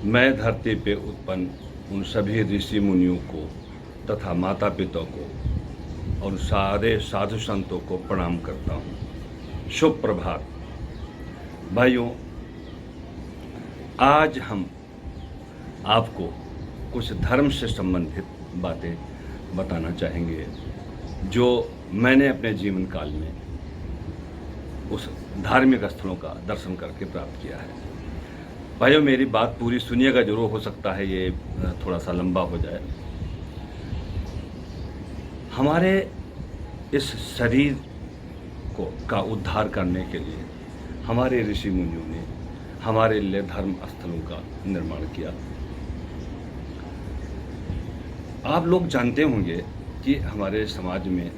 मैं धरती पे उत्पन्न उन सभी ऋषि मुनियों को तथा माता पिता को और सारे साधु संतों को प्रणाम करता हूँ। शुभ प्रभात भाइयों, आज हम आपको कुछ धर्म से संबंधित बातें बताना चाहेंगे जो मैंने अपने जीवन काल में उस धार्मिक स्थलों का दर्शन करके प्राप्त किया है। भाइयों, मेरी बात पूरी सुनिएगा जरूर, हो सकता है ये थोड़ा सा लंबा हो जाए। हमारे इस शरीर का उद्धार करने के लिए हमारे ऋषि मुनियों ने हमारे लिए धर्म स्थलों का निर्माण किया। आप लोग जानते होंगे कि हमारे समाज में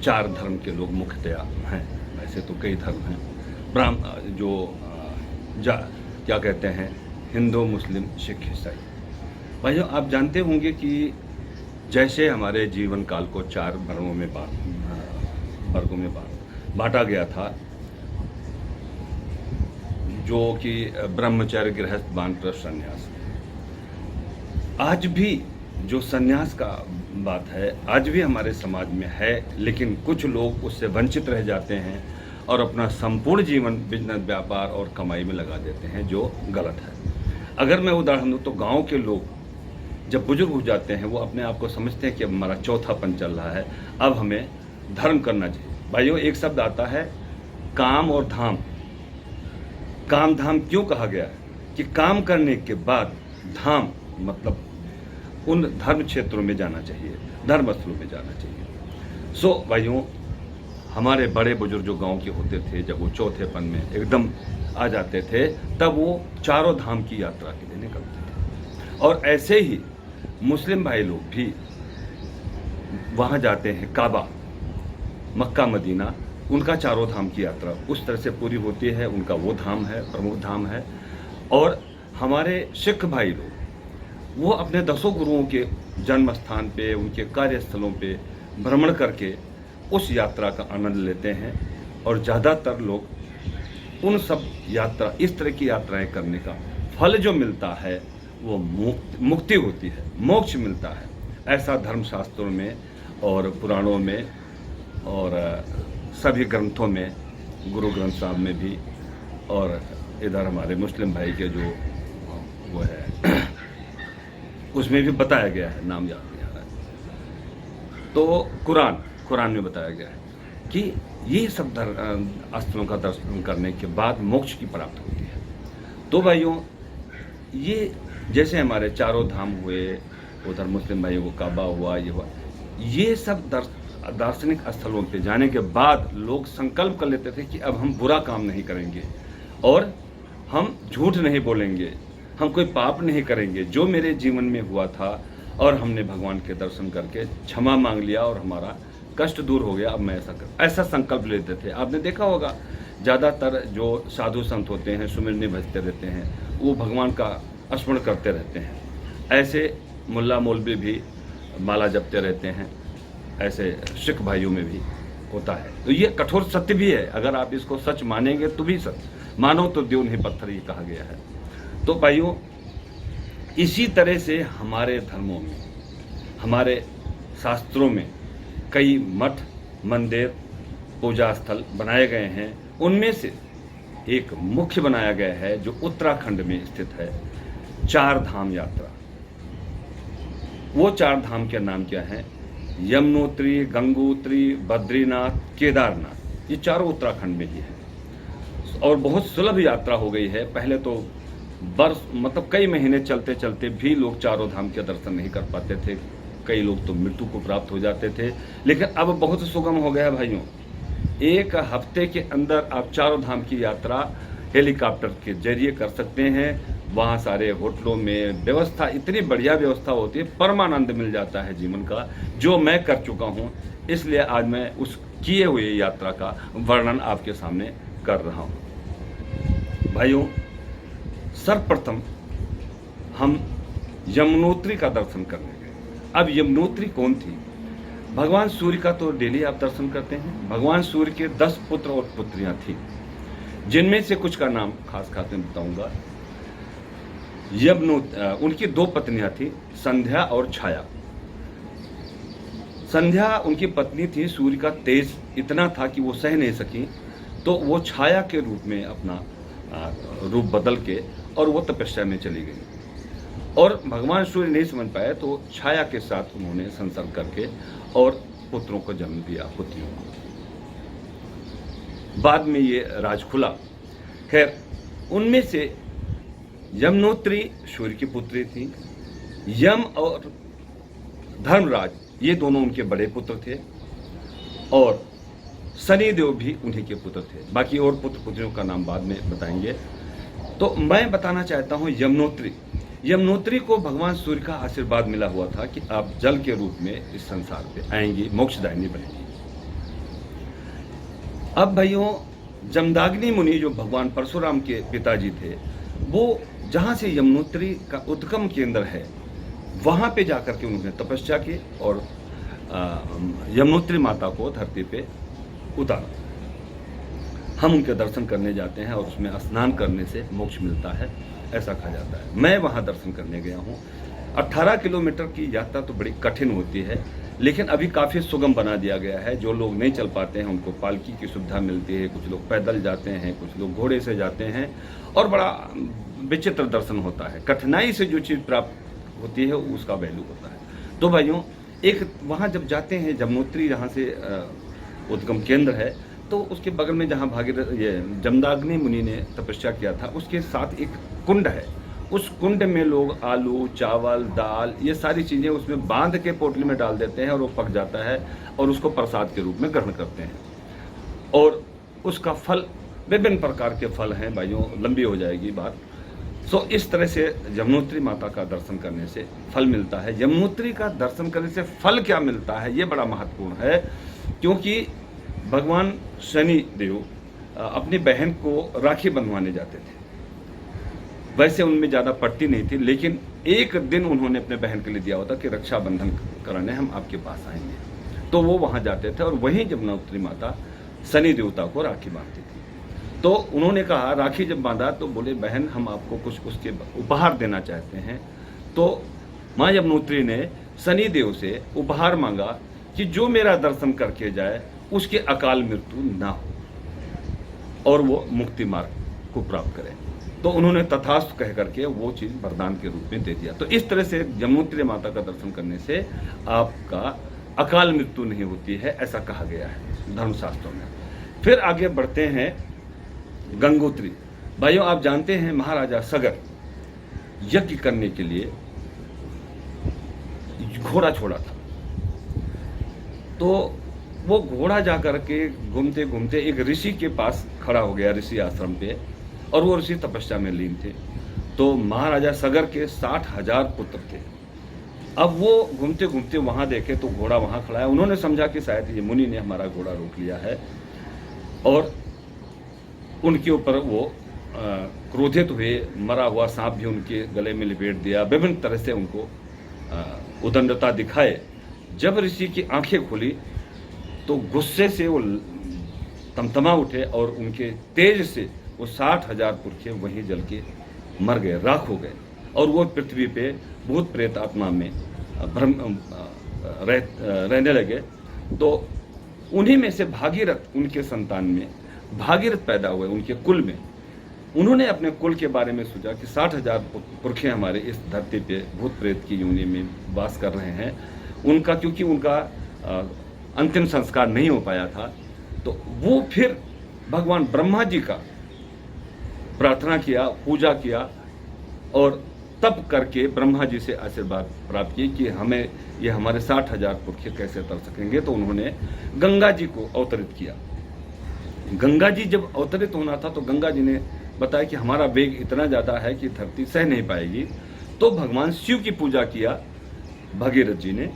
4 धर्म के लोग मुख्यतया हैं। वैसे तो कई धर्म हैं, क्या कहते हैं, हिंदू, मुस्लिम, सिख, ईसाई। भाइयों, आप जानते होंगे कि जैसे हमारे जीवन काल को 4 वर्गों में बांटा गया था, जो कि ब्रह्मचर्य, गृहस्थ, वानप्रस्थ, संन्यास। आज भी जो संन्यास का बात है, आज भी हमारे समाज में है, लेकिन कुछ लोग उससे वंचित रह जाते हैं और अपना संपूर्ण जीवन बिजनेस, व्यापार और कमाई में लगा देते हैं, जो गलत है। अगर मैं उदाहरण दूँ तो गांव के लोग जब बुजुर्ग हो जाते हैं, वो अपने आप को समझते हैं कि अब हमारा चौथापन चल रहा है, अब हमें धर्म करना चाहिए। भाइयों, एक शब्द आता है काम और धाम। काम धाम क्यों कहा गया है? कि काम करने के बाद धाम मतलब उन धर्म क्षेत्रों में जाना चाहिए, धर्म स्थलों में जाना चाहिए। सो भाइयों, हमारे बड़े बुजुर्ग जो गांव के होते थे, जब वो चौथेपन में एकदम आ जाते थे, तब वो चारों धाम की यात्रा के लिए निकलते थे। और ऐसे ही मुस्लिम भाई लोग भी वहाँ जाते हैं, काबा, मक्का, मदीना, उनका चारों धाम की यात्रा उस तरह से पूरी होती है। उनका वो धाम है, प्रमुख धाम है। और हमारे सिख भाई लोग वो अपने 10 गुरुओं के जन्म स्थान पे, उनके कार्यस्थलों पे भ्रमण करके उस यात्रा का आनंद लेते हैं। और ज़्यादातर लोग उन सब इस तरह की यात्राएं करने का फल जो मिलता है वो मुक्ति होती है, मोक्ष मिलता है। ऐसा धर्मशास्त्रों में और पुराणों में और सभी ग्रंथों में, गुरु ग्रंथ साहब में भी, और इधर हमारे मुस्लिम भाई के जो वो है उसमें भी बताया गया है, नाम याद नहीं आ रहा है। तो कुरान में बताया गया है कि ये सब स्थलों का दर्शन करने के बाद मोक्ष की प्राप्ति होती है। तो भाइयों, ये जैसे हमारे चारों धाम हुए, उधर मुस्लिम भाइयों को काबा हुआ, ये सब दार्शनिक स्थलों पे जाने के बाद लोग संकल्प कर लेते थे कि अब हम बुरा काम नहीं करेंगे और हम झूठ नहीं बोलेंगे, हम कोई पाप नहीं करेंगे। जो मेरे जीवन में हुआ था और हमने भगवान के दर्शन करके क्षमा मांग लिया और हमारा कष्ट दूर हो गया, अब मैं ऐसा संकल्प लेते थे। आपने देखा होगा, ज़्यादातर जो साधु संत होते हैं, सुमिरनी भजते रहते हैं, वो भगवान का स्मरण करते रहते हैं। ऐसे मुल्ला मौलवी भी माला जपते रहते हैं, ऐसे सिख भाइयों में भी होता है। तो ये कठोर सत्य भी है। अगर आप इसको सच मानेंगे तो भी सच, मानो तो देव नहीं पत्थर, ये कहा गया है। तो भाइयों, इसी तरह से हमारे धर्मों में, हमारे शास्त्रों में कई मठ, मंदिर, पूजा स्थल बनाए गए हैं। उनमें से एक मुख्य बनाया गया है जो उत्तराखंड में स्थित है, 4 धाम यात्रा। वो 4 धाम के नाम क्या हैं? यमुनोत्री, गंगोत्री, बद्रीनाथ, केदारनाथ। ये चारों उत्तराखंड में ही है और बहुत सुलभ यात्रा हो गई है। पहले तो मतलब कई महीने चलते चलते भी लोग चारों धाम के दर्शन नहीं कर पाते थे, कई लोग तो मृत्यु को प्राप्त हो जाते थे। लेकिन अब बहुत सुगम हो गया भाइयों। 1 हफ्ते के अंदर आप चारों धाम की यात्रा हेलीकॉप्टर के जरिए कर सकते हैं। वहाँ सारे होटलों में व्यवस्था, इतनी बढ़िया व्यवस्था होती है, परमानंद मिल जाता है जीवन का, जो मैं कर चुका हूँ। इसलिए आज मैं उस किए हुए यात्रा का वर्णन आपके सामने कर रहा हूँ। भाइयों, सर्वप्रथम हम यमुनोत्री का दर्शन करने गए। अब यमुनोत्री कौन थी? भगवान सूर्य का तो डेली आप दर्शन करते हैं। भगवान सूर्य के 10 पुत्र और पुत्रियां थी, जिनमें से कुछ का नाम खास मैं बताऊंगा। उनकी दो पत्नियां थी, संध्या और छाया। संध्या उनकी पत्नी थी, सूर्य का तेज इतना था कि वो सह नहीं सकी, तो वो छाया के रूप में अपना रूप बदल के और वो तपस्या में चली गई। और भगवान सूर्य नहीं समझ पाए तो छाया के साथ उन्होंने संसर्ग करके और पुत्रों को जन्म दिया, पुत्रियों को। बाद में ये राज खुला। खैर, उनमें से यमनोत्री सूर्य की पुत्री थी। यम और धर्मराज ये दोनों उनके बड़े पुत्र थे और शनिदेव भी उन्हीं के पुत्र थे। बाकी और पुत्र पुत्रियों का नाम बाद में बताएंगे। तो मैं बताना चाहता हूँ यमनोत्री को भगवान सूर्य का आशीर्वाद मिला हुआ था कि आप जल के रूप में इस संसार पे आएंगी, मोक्षदायिनी बनेंगी। अब भाइयों, जमदाग्नि मुनि जो भगवान परशुराम के पिताजी थे, वो जहाँ से यमनोत्री का उद्गम केंद्र है वहाँ पे जाकर के उन्होंने तपस्या की और यमनोत्री माता को धरती पे उतारा। हम उनके दर्शन करने जाते हैं और उसमें स्नान करने से मोक्ष मिलता है, ऐसा कहा जाता है। मैं वहाँ दर्शन करने गया हूँ। 18 किलोमीटर की यात्रा तो बड़ी कठिन होती है, लेकिन अभी काफ़ी सुगम बना दिया गया है। जो लोग नहीं चल पाते हैं उनको पालकी की सुविधा मिलती है, कुछ लोग पैदल जाते हैं, कुछ लोग घोड़े से जाते हैं और बड़ा विचित्र दर्शन होता है। कठिनाई से जो चीज़ प्राप्त होती है उसका वैल्यू होता है। तो भाइयों, एक वहाँ जब जाते हैं, यमुनोत्री जहाँ से उद्गम केंद्र है, तो उसके बगल में जहाँ ये जमदाग्नि मुनि ने तपस्या किया था, उसके साथ एक कुंड है। उस कुंड में लोग आलू, चावल, दाल, ये सारी चीज़ें उसमें बांध के पोटली में डाल देते हैं और वो पक जाता है और उसको प्रसाद के रूप में ग्रहण करते हैं। और उसका फल, विभिन्न प्रकार के फल हैं भाइयों, लंबी हो जाएगी बात। इस तरह से यमुनोत्री माता का दर्शन करने से फल मिलता है। यमुनोत्री का दर्शन करने से फल क्या मिलता है, ये बड़ा महत्वपूर्ण है, क्योंकि भगवान शनि देव अपनी बहन को राखी बंधवाने जाते थे। वैसे उनमें ज़्यादा पट्टी नहीं थी, लेकिन एक दिन उन्होंने अपने बहन के लिए दिया होता कि रक्षाबंधन कराने हम आपके पास आएंगे। तो वो वहाँ जाते थे और वहीं यमुनोत्री माता शनि देवता को राखी बांधती थी। तो उन्होंने कहा, राखी जब बांधा तो बोले, बहन हम आपको कुछ उसके उपहार देना चाहते हैं। तो माँ यमुनोत्री ने शनि देव से उपहार मांगा कि जो मेरा दर्शन करके जाए उसके अकाल मृत्यु ना हो और वो मुक्ति मार्ग को प्राप्त करे। तो उन्होंने तथास्तु कह करके वो चीज़ वरदान के रूप में दे दिया। तो इस तरह से यमुनोत्री माता का दर्शन करने से आपका अकाल मृत्यु नहीं होती है, ऐसा कहा गया है धर्मशास्त्रों में। फिर आगे बढ़ते हैं गंगोत्री। भाइयों, आप जानते हैं महाराजा सगर यज्ञ करने के लिए घोड़ा छोड़ा था। तो वो घोड़ा जाकर के घूमते घूमते एक ऋषि के पास खड़ा हो गया, ऋषि आश्रम पे, और वो ऋषि तपस्या में लीन थे। तो महाराजा सगर के 60,000 पुत्र थे। अब वो घूमते घूमते वहाँ देखे तो घोड़ा वहाँ खड़ा है। उन्होंने समझा कि शायद ये मुनि ने हमारा घोड़ा रोक लिया है और उनके ऊपर वो क्रोधित हुए। मरा हुआ सांप भी उनके गले में लिपेट दिया, विभिन्न तरह से उनको उदंडता दिखाए। जब ऋषि की आंखें खुली तो गुस्से से वो तमतमा उठे और उनके तेज से वो 60,000 पुरखे वहीं जल के मर गए, राख हो गए। और वो पृथ्वी पे भूत प्रेत आत्मा में रहने लगे। तो उन्हीं में से भागीरथ, उनके संतान में भागीरथ पैदा हुए, उनके कुल में। उन्होंने अपने कुल के बारे में सोचा कि 60,000 पुरखे हमारे इस धरती पे भूत प्रेत की योनि में वास कर रहे हैं। उनका, क्योंकि उनका अंतिम संस्कार नहीं हो पाया था, तो वो फिर भगवान ब्रह्मा जी का प्रार्थना किया, पूजा किया और तप करके ब्रह्मा जी से आशीर्वाद प्राप्त किए कि हमें ये हमारे 60,000 पुरखे कैसे तर सकेंगे। तो उन्होंने गंगा जी को अवतरित किया। गंगा जी जब अवतरित होना था तो गंगा जी ने बताया कि हमारा वेग इतना ज़्यादा है कि धरती सह नहीं पाएगी। तो भगवान शिव की पूजा किया भगीरथ जी ने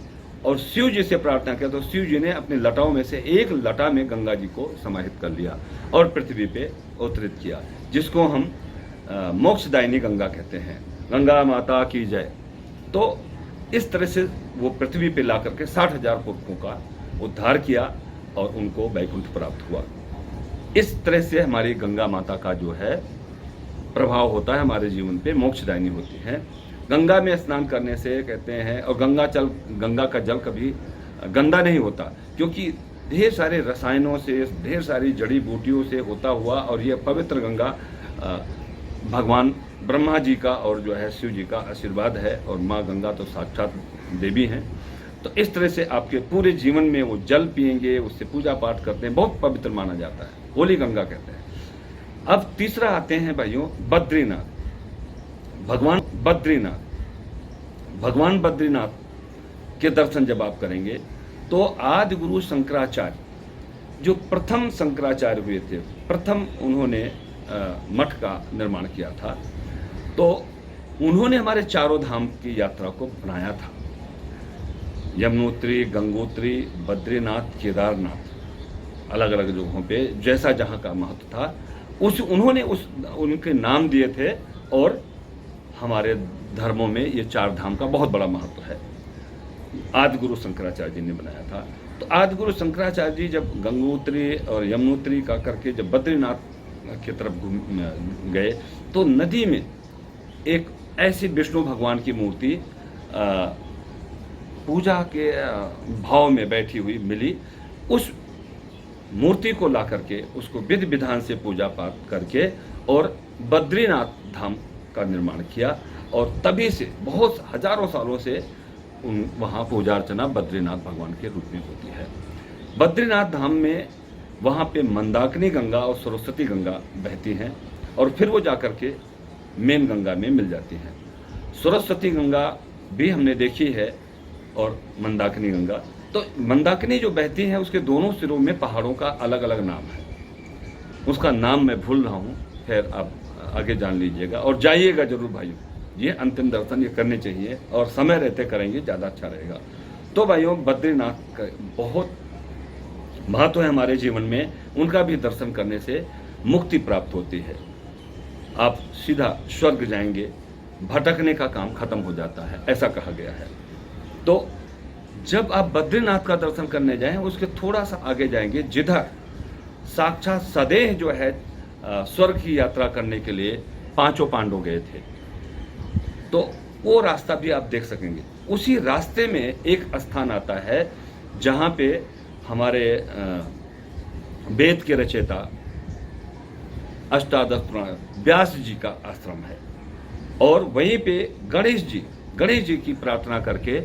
और शिव जी से प्रार्थना किया। तो शिव जी ने अपनी लटाओं में से एक लटा में गंगा जी को समाहित कर लिया और पृथ्वी पे अवतरित किया, जिसको हम मोक्षदायिनी गंगा कहते हैं। गंगा माता की जय। तो इस तरह से वो पृथ्वी पे ला करके 60,000 पुरखों का उद्धार किया और उनको वैकुंठ प्राप्त हुआ। इस तरह से हमारी गंगा माता का जो है प्रभाव होता है हमारे जीवन पे, मोक्षदायिनी होती हैं। गंगा में स्नान करने से कहते हैं, और गंगा का जल कभी गंदा नहीं होता, क्योंकि ढेर सारे रसायनों से, ढेर सारी जड़ी बूटियों से होता हुआ, और ये पवित्र गंगा भगवान ब्रह्मा जी का और जो है शिव जी का आशीर्वाद है, और माँ गंगा तो साक्षात देवी हैं। तो इस तरह से आपके पूरे जीवन में वो जल पिएंगे, उससे पूजा पाठ करते हैं, बहुत पवित्र माना जाता है, होली गंगा कहते हैं। अब तीसरा आते हैं भाइयों बद्रीनाथ। भगवान बद्रीनाथ के दर्शन जब आप करेंगे तो आदि गुरु शंकराचार्य जो प्रथम शंकराचार्य हुए थे, प्रथम उन्होंने मठ का निर्माण किया था, तो उन्होंने हमारे चारों धाम की यात्रा को बनाया था। यमुनोत्री, गंगोत्री, बद्रीनाथ, केदारनाथ, अलग अलग जगहों पे जैसा जहाँ का महत्व था उन्होंने उनके नाम दिए थे, और हमारे धर्मों में ये चार धाम का बहुत बड़ा महत्व है। आदि गुरु शंकराचार्य जी ने बनाया था। तो आदि गुरु शंकराचार्य जी जब गंगोत्री और यमुनोत्री का करके जब बद्रीनाथ की तरफ गए, तो नदी में एक ऐसी विष्णु भगवान की मूर्ति पूजा के भाव में बैठी हुई मिली। उस मूर्ति को ला करके उसको विधि विधान से पूजा पाठ करके और बद्रीनाथ धाम का निर्माण किया, और तभी से बहुत हजारों सालों से वहाँ पूजा अर्चना बद्रीनाथ भगवान के रूप में होती है। बद्रीनाथ धाम में वहाँ पे मंदाकिनी गंगा और सरस्वती गंगा बहती हैं, और फिर वो जाकर के मेन गंगा में मिल जाती हैं। सरस्वती गंगा भी हमने देखी है, और मंदाकिनी गंगा, तो मंदाकिनी जो बहती है उसके दोनों सिरों में पहाड़ों का अलग अलग नाम है। उसका नाम मैं भूल रहा हूँ, खैर आप आगे जान लीजिएगा और जाइएगा जरूर भाइयों, ये अंतिम दर्शन ये करने चाहिए, और समय रहते करेंगे ज़्यादा अच्छा रहेगा। तो भाइयों बद्रीनाथ का बहुत महत्व है हमारे जीवन में, उनका भी दर्शन करने से मुक्ति प्राप्त होती है, आप सीधा स्वर्ग जाएंगे, भटकने का काम खत्म हो जाता है, ऐसा कहा गया है। तो जब आप बद्रीनाथ का दर्शन करने जाएं, उसके थोड़ा सा आगे जाएंगे, जिधर साक्षात सदेह जो है स्वर्ग की यात्रा करने के लिए पांचों पांडव गए थे, तो वो रास्ता भी आप देख सकेंगे। उसी रास्ते में एक स्थान आता है जहाँ पे हमारे वेद के रचयिता अष्टादश पुराण व्यास जी का आश्रम है, और वहीं पे गणेश जी की प्रार्थना करके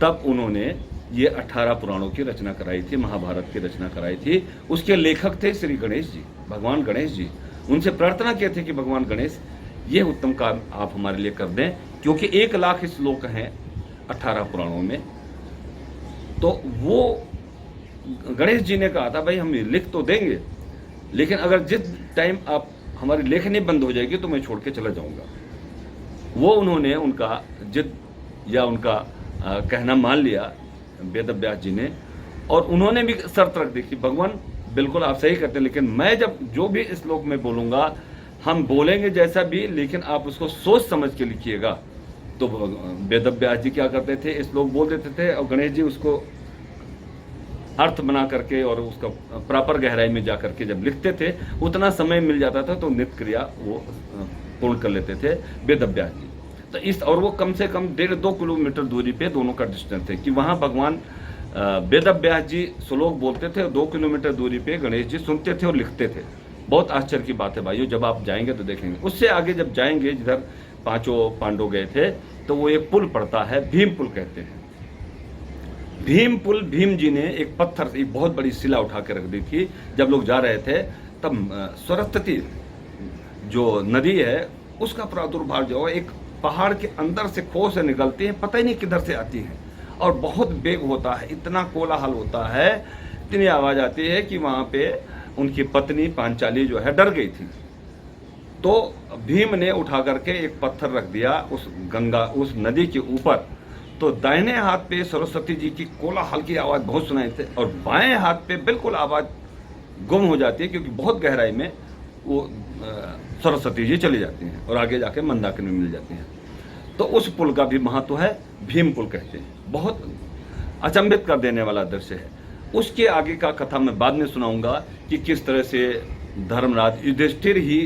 तब उन्होंने ये 18 पुराणों की रचना कराई थी, महाभारत की रचना कराई थी। उसके लेखक थे श्री गणेश जी, भगवान गणेश जी। उनसे प्रार्थना किए थे कि भगवान गणेश ये उत्तम काम आप हमारे लिए कर दें, क्योंकि 1 लाख श्लोक हैं 18 पुराणों में। तो वो गणेश जी ने कहा था भाई हम लिख तो देंगे, लेकिन अगर जिस टाइम आप हमारी लेखनी बंद हो जाएगी तो मैं छोड़ के चला जाऊंगा। वो उन्होंने उनका जिद या उनका कहना मान लिया वेद व्यास जी ने, और उन्होंने भी शर्त रख दी कि भगवान बिल्कुल आप सही करते हैं, लेकिन मैं जब जो भी श्लोक में बोलूँगा हम बोलेंगे जैसा भी, लेकिन आप उसको सोच समझ के लिखिएगा। तो वेद व्यास जी क्या करते थे, श्लोक बोल देते थे और गणेश जी उसको अर्थ बना करके और उसका प्रॉपर गहराई में जा करके जब लिखते थे, उतना समय मिल जाता था तो नित्य क्रिया वो पूर्ण कर लेते थे वेद व्यास जी। तो और वो कम से कम 1.5-2 किलोमीटर दूरी पे दोनों का डिस्टेंस है कि वहाँ भगवान वेद व्यास जी श्लोक बोलते थे और 2 किलोमीटर दूरी पे गणेश जी सुनते थे और लिखते थे। बहुत आश्चर्य की बात है भाइयों, जब आप जाएंगे तो देखेंगे। उससे आगे जब जाएंगे जिधर पांचों पांडव गए थे, तो वो एक पुल पड़ता है, भीम पुल कहते हैं। भीम पुल, भीम जी ने एक पत्थर, एक बहुत बड़ी शिला उठा के रख दी थी। जब लोग जा रहे थे तब सरस्वती जो नदी है उसका प्रादुर्भाव जो है एक पहाड़ के अंदर से खो से निकलती है, पता ही नहीं किधर से आती है, और बहुत वेग होता है, इतना कोलाहल होता है, इतनी आवाज़ आती है कि वहाँ पे उनकी पत्नी पांचाली जो है डर गई थी। तो भीम ने उठा करके एक पत्थर रख दिया उस नदी के ऊपर। तो दाहिने हाथ पे सरस्वती जी की कोलाहल की आवाज़ बहुत सुनाई थी, और बाएं हाथ पे बिल्कुल आवाज़ गुम हो जाती है, क्योंकि बहुत गहराई में वो सरस्वती जी चली जाती हैं और आगे जाके मंदाकिनी मिल जाती हैं। तो उस पुल का भी महत्व है, भीम पुल कहते हैं। बहुत अचंभित कर देने वाला दृश्य है। उसके आगे का कथा मैं बाद में सुनाऊंगा कि किस तरह से धर्मराज युधिष्ठिर ही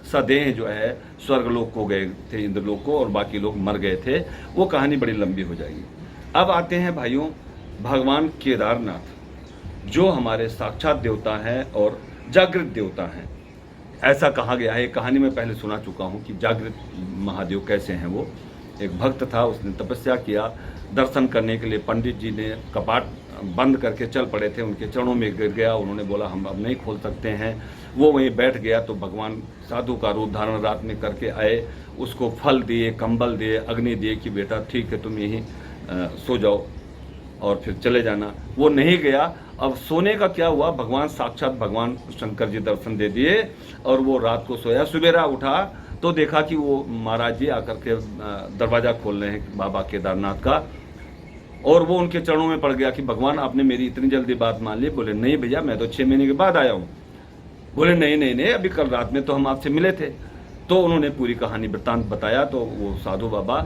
सदेह जो है स्वर्गलोक को गए थे, इंद्रलोक को, और बाकी लोग मर गए थे। वो कहानी बड़ी लंबी हो जाएगी। अब आते हैं भाइयों भगवान केदारनाथ, जो हमारे साक्षात देवता हैं और जागृत देवता हैं। ऐसा कहा गया है, एक कहानी मैं पहले सुना चुका हूँ कि जागृत महादेव कैसे हैं। वो एक भक्त था, उसने तपस्या किया, दर्शन करने के लिए पंडित जी ने कपाट बंद करके चल पड़े थे, उनके चरणों में गिर गया। उन्होंने बोला हम अब नहीं खोल सकते हैं। वो वहीं बैठ गया तो भगवान साधु का रूप धारण रात में करके आए, उसको फल दिए, कंबल दिए, अग्नि दिए कि बेटा ठीक है तुम यहीं सो जाओ और फिर चले जाना। वो नहीं गया। अब सोने का क्या हुआ, भगवान साक्षात भगवान शंकर जी दर्शन दे दिए और वो रात को सोया। सवेरा उठा तो देखा कि वो महाराज जी आकर के दरवाज़ा खोल रहे हैं बाबा केदारनाथ का, और वो उनके चरणों में पड़ गया कि भगवान आपने मेरी इतनी जल्दी बात मान ली। बोले नहीं भैया, मैं तो 6 महीने के बाद आया हूँ। बोले नहीं नहीं नहीं, अभी कल रात में तो हम आपसे मिले थे। तो उन्होंने पूरी कहानी वृत्तांत बताया। तो वो साधु बाबा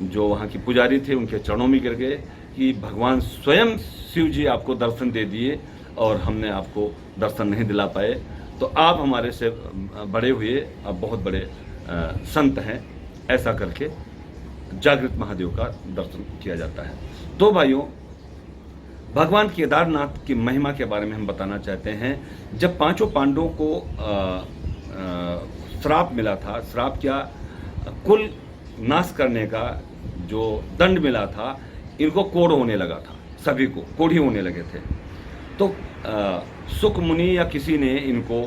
जो वहाँ की पुजारी थे उनके चरणों में गिर गए कि भगवान स्वयं शिव जी आपको दर्शन दे दिए और हमने आपको दर्शन नहीं दिला पाए, तो आप हमारे से बड़े हुए, अब बहुत बड़े संत हैं। ऐसा करके जागृत महादेव का दर्शन किया जाता है। तो भाइयों भगवान केदारनाथ की महिमा के बारे में हम बताना चाहते हैं। जब 5 पांडवों को श्राप मिला था, श्राप क्या, कुल नाश करने का जो दंड मिला था, इनको कोढ़ होने लगा था, सभी को कोढ़ी होने लगे थे। तो सुक मुनि या किसी ने इनको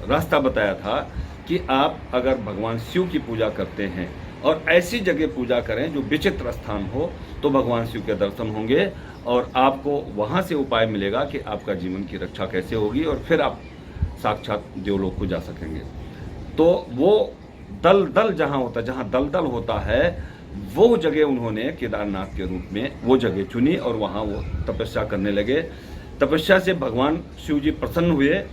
रास्ता बताया था कि आप अगर भगवान शिव की पूजा करते हैं और ऐसी जगह पूजा करें जो विचित्र स्थान हो, तो भगवान शिव के दर्शन होंगे और आपको वहाँ से उपाय मिलेगा कि आपका जीवन की रक्षा कैसे होगी और फिर आप साक्षात देवलोक को जा सकेंगे। तो वो दलदल जहाँ होता है, जहाँ दलदल होता है, वो जगह उन्होंने केदारनाथ के रूप में वो जगह चुनी और वहाँ वो तपस्या करने लगे। तपस्या से भगवान शिव जी प्रसन्न हुए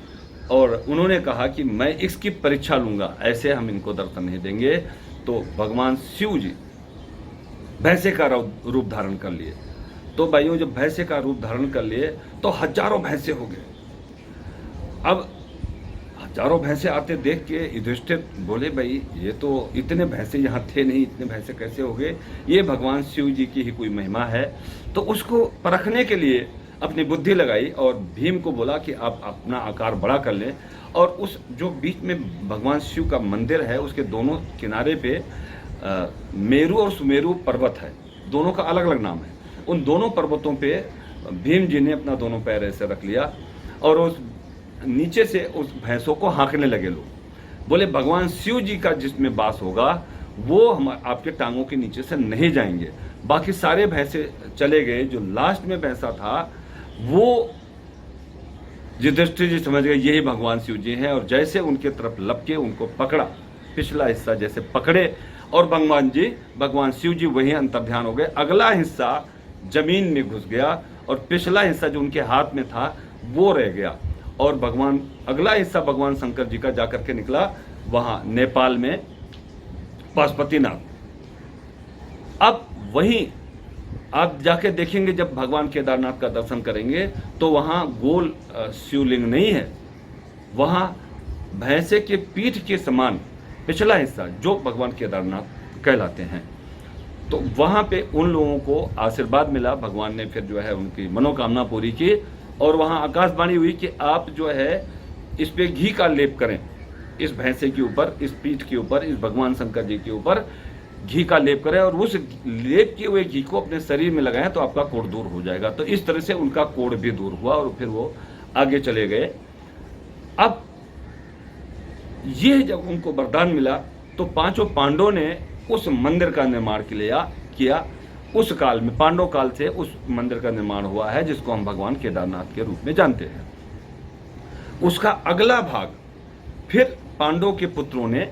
और उन्होंने कहा कि मैं इसकी परीक्षा लूँगा, ऐसे हम इनको दर्शन नहीं देंगे। तो भगवान शिव जी भैंसे का रूप धारण कर लिए। तो भाइयों जब भैंसे का रूप धारण कर लिए तो हजारों भैंसे हो गए। अब हजारों भैंसे आते देख के युधिष्ठिर बोले भाई ये तो इतने भैंसे यहाँ थे नहीं, इतने भैंसे कैसे हो गए, ये भगवान शिव जी की ही कोई महिमा है। तो उसको परखने के लिए अपनी बुद्धि लगाई और भीम को बोला कि आप अपना आकार बड़ा कर लें, और उस जो बीच में भगवान शिव का मंदिर है उसके दोनों किनारे पे मेरु और सुमेरु पर्वत है, दोनों का अलग अलग नाम है। उन दोनों पर्वतों पे भीम जी ने अपना दोनों पैर ऐसे रख लिया और उस नीचे से उस भैंसों को हाँकने लगे लोग। बोले भगवान शिव जी का जिसमें वास होगा वो हम आपके टांगों के नीचे से नहीं जाएंगे। बाकी सारे भैंसे चले गए, जो लास्ट में भैंसा था वो युधिष्ठिर जी समझ गए यही भगवान शिव जी हैं, और जैसे उनके तरफ लपके उनको पकड़ा, पिछला हिस्सा जैसे पकड़े और भगवान शिव जी वहीं अंतर्ध्यान हो गए। अगला हिस्सा जमीन में घुस गया और पिछला हिस्सा जो उनके हाथ में था वो रह गया, और अगला हिस्सा भगवान शंकर जी का जाकर के निकला वहाँ नेपाल में पशुपतिनाथ। अब वहीं आप जाके देखेंगे, जब भगवान केदारनाथ का दर्शन करेंगे तो वहाँ गोल शिवलिंग नहीं है, वहाँ भैंसे के पीठ के समान पिछला हिस्सा जो भगवान केदारनाथ कहलाते हैं। तो वहाँ पे उन लोगों को आशीर्वाद मिला, भगवान ने फिर जो है उनकी मनोकामना पूरी की, और वहाँ आकाशवाणी हुई कि आप जो है इस पे घी का लेप करें, इस भैंसे के ऊपर, इस पीठ के ऊपर, इस भगवान शंकर जी के ऊपर घी का लेप करें और उस लेप किए हुए घी को अपने शरीर में लगाएं तो आपका कोढ़ दूर हो जाएगा। तो इस तरह से उनका कोढ़ भी दूर हुआ और फिर वो आगे चले गए। अब ये जब उनको वरदान मिला तो 5 पांडवों ने उस मंदिर का निर्माण किया। उस काल में, पांडव काल से उस मंदिर का निर्माण हुआ है जिसको हम भगवान केदारनाथ के रूप में जानते हैं। उसका अगला भाग फिर पांडवों के पुत्रों ने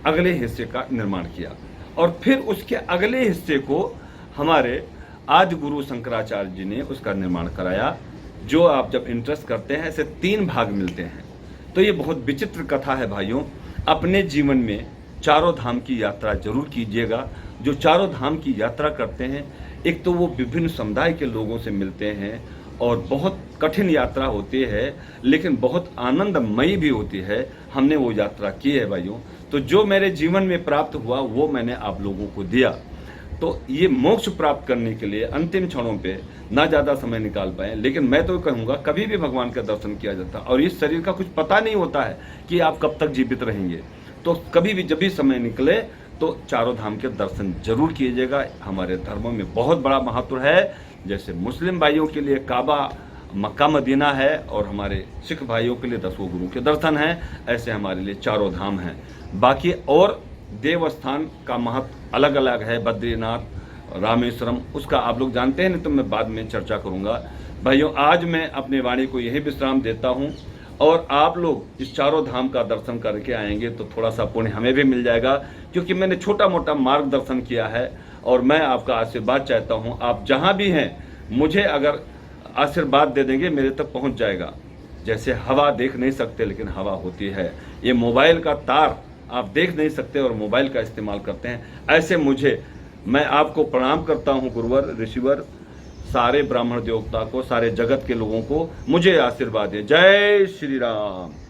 अगले हिस्से का निर्माण किया, और फिर उसके अगले हिस्से को हमारे आदि गुरु शंकराचार्य जी ने उसका निर्माण कराया। जो आप जब इंटरेस्ट करते हैं ऐसे 3 भाग मिलते हैं। तो ये बहुत विचित्र कथा है भाइयों। अपने जीवन में चारों धाम की यात्रा जरूर कीजिएगा। जो चारों धाम की यात्रा करते हैं, एक तो वो विभिन्न समुदाय के लोगों से मिलते हैं और बहुत कठिन यात्रा होती है, लेकिन बहुत आनंदमयी भी होती है। हमने वो यात्रा की है भाइयों। तो जो मेरे जीवन में प्राप्त हुआ वो मैंने आप लोगों को दिया। तो ये मोक्ष प्राप्त करने के लिए अंतिम क्षणों पे ना ज़्यादा समय निकाल पाए, लेकिन मैं तो कहूँगा कभी भी भगवान का दर्शन किया जाता। और इस शरीर का कुछ पता नहीं होता है कि आप कब तक जीवित रहेंगे। तो कभी भी जब भी समय निकले तो चारों धाम के दर्शन जरूर कीजिएगा। हमारे धर्मों में बहुत बड़ा महत्व है। जैसे मुस्लिम भाइयों के लिए काबा, मक्का मदीना है, और हमारे सिख भाइयों के लिए 10 गुरु के दर्शन हैं, ऐसे हमारे लिए चारों धाम हैं। बाकी और देवस्थान का महत्व अलग अलग है, बद्रीनाथ, रामेश्वरम, उसका आप लोग जानते हैं, नहीं तो मैं बाद में चर्चा करूंगा। भाइयों, आज मैं अपनी वाणी को यही विश्राम देता हूं, और आप लोग इस चारों धाम का दर्शन करके आएंगे तो थोड़ा सा पुण्य हमें भी मिल जाएगा, क्योंकि मैंने छोटा मोटा मार्गदर्शन किया है। और मैं आपका आशीर्वाद चाहता हूं, आप जहां भी हैं मुझे अगर आशीर्वाद दे देंगे मेरे तक पहुंच जाएगा। जैसे हवा देख नहीं सकते लेकिन हवा होती है, ये मोबाइल का तार आप देख नहीं सकते और मोबाइल का इस्तेमाल करते हैं, ऐसे मैं आपको प्रणाम करता हूं गुरुवर, ऋषिवर, सारे ब्राह्मण देवता को, सारे जगत के लोगों को मुझे आशीर्वाद दे। जय श्री राम।